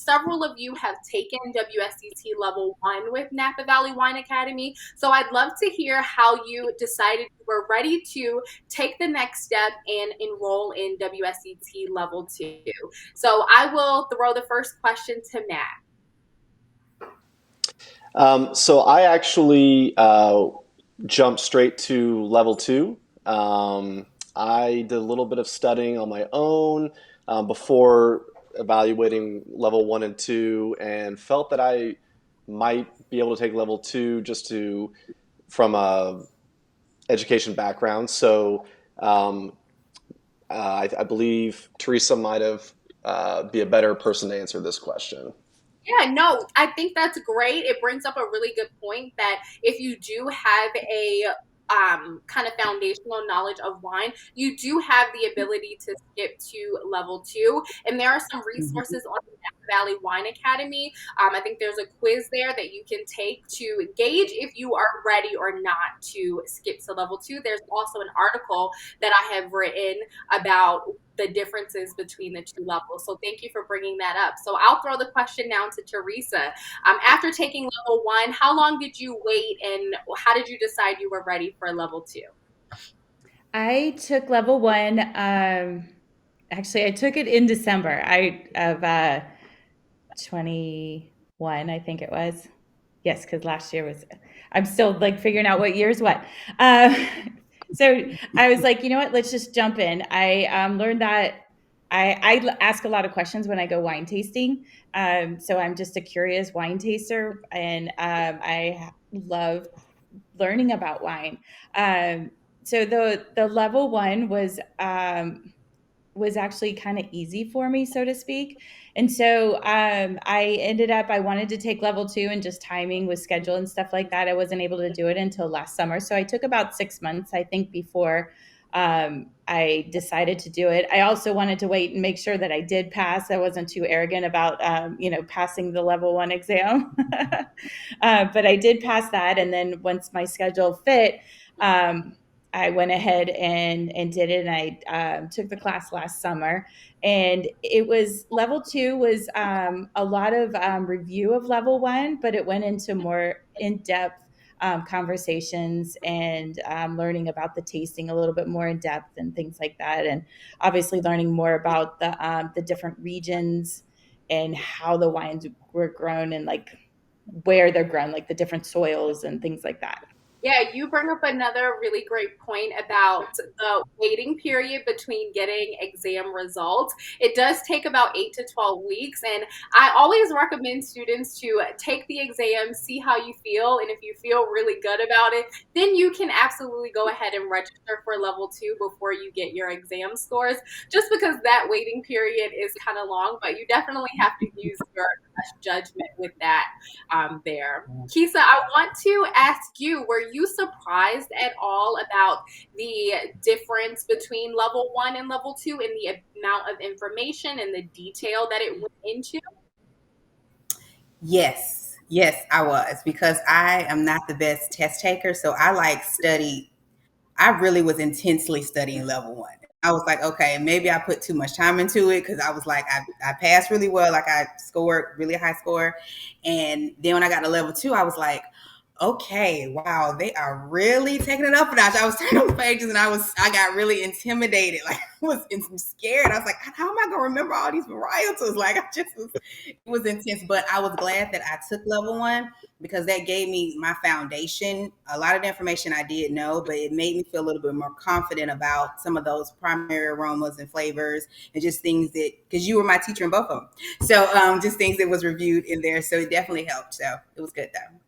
several of you have taken WSET Level 1 with Napa Valley Wine Academy. So I'd love to hear how you decided you were ready to take the next step and enroll in WSET Level 2. So I will throw the first question to Matt. So I actually jumped straight to level two. I did a little bit of studying on my own before evaluating level one and two, and felt that I might be able to take level two just to from a education background. So um, I believe Teresa might have be a better person to answer this question. Yeah, no, I think that's great. It brings up a really good point that if you do have a kind of foundational knowledge of wine, you do have the ability to skip to level 2. And there are some Mhm. resources on the Napa Valley Wine Academy. I think there's a quiz there that you can take to gauge if you are ready or not to skip to level 2. There's also an article that I have written about the differences between the two levels. So thank you for bringing that up. So I'll throw the question now to Teresa. After taking level 1, how long did you wait and how did you decide you were ready for level 2? I took level one. Actually, I took it in December. Of 21, I think it was. Yes, because last year was. I'm still like figuring out what year is what. Uh, so I was like, you know what? Let's just jump in. I learned that I ask a lot of questions when I go wine tasting. So I'm just a curious wine taster, and I love learning about wine. So the level one was actually kind of easy for me, so to speak. And so I wanted to take level two, and just timing with schedule and stuff like that. I wasn't able to do it until last summer. So I took about 6 months, I think, before I decided to do it. I also wanted to wait and make sure that I did pass. I wasn't too arrogant about, passing the level one exam. But I did pass that. And then once my schedule fit, I went ahead and did it. And I took the class last summer, and it was level two was a lot of review of level one, but it went into more in depth conversations and learning about the tasting a little bit more in depth and things like that, and obviously learning more about the different regions and how the wines were grown, and like where they're grown, like the different soils and things like that. Yeah, you bring up another really great point about the waiting period between getting exam results. It does take about 8 to 12 weeks. And I always recommend students to take the exam, see how you feel. And if you feel really good about it, then you can absolutely go ahead and register for level 2 before you get your exam scores, just because that waiting period is kind of long. But you definitely have to use your judgment with that there. Kisa, I want to ask you, were you surprised at all about the difference between level 1 and level 2 in the amount of information and the detail that it went into? Yes, yes, I was, because I am not the best test taker. So I like studied, I really was intensely studying level one. I was like, okay, maybe I put too much time into it, because I was like, I passed really well, like I scored really high score. And then when I got to level two, I was like, okay, wow, they are really taking it up a notch. I was turning on pages, and I got really intimidated. Like I was scared. I was like, how am I gonna remember all these varietals? Like it was intense. But I was glad that I took level one, because that gave me my foundation. A lot of the information I did know, but it made me feel a little bit more confident about some of those primary aromas and flavors, and just things that, because you were my teacher in both of them. So just things that was reviewed in there. So it definitely helped. So it was good though.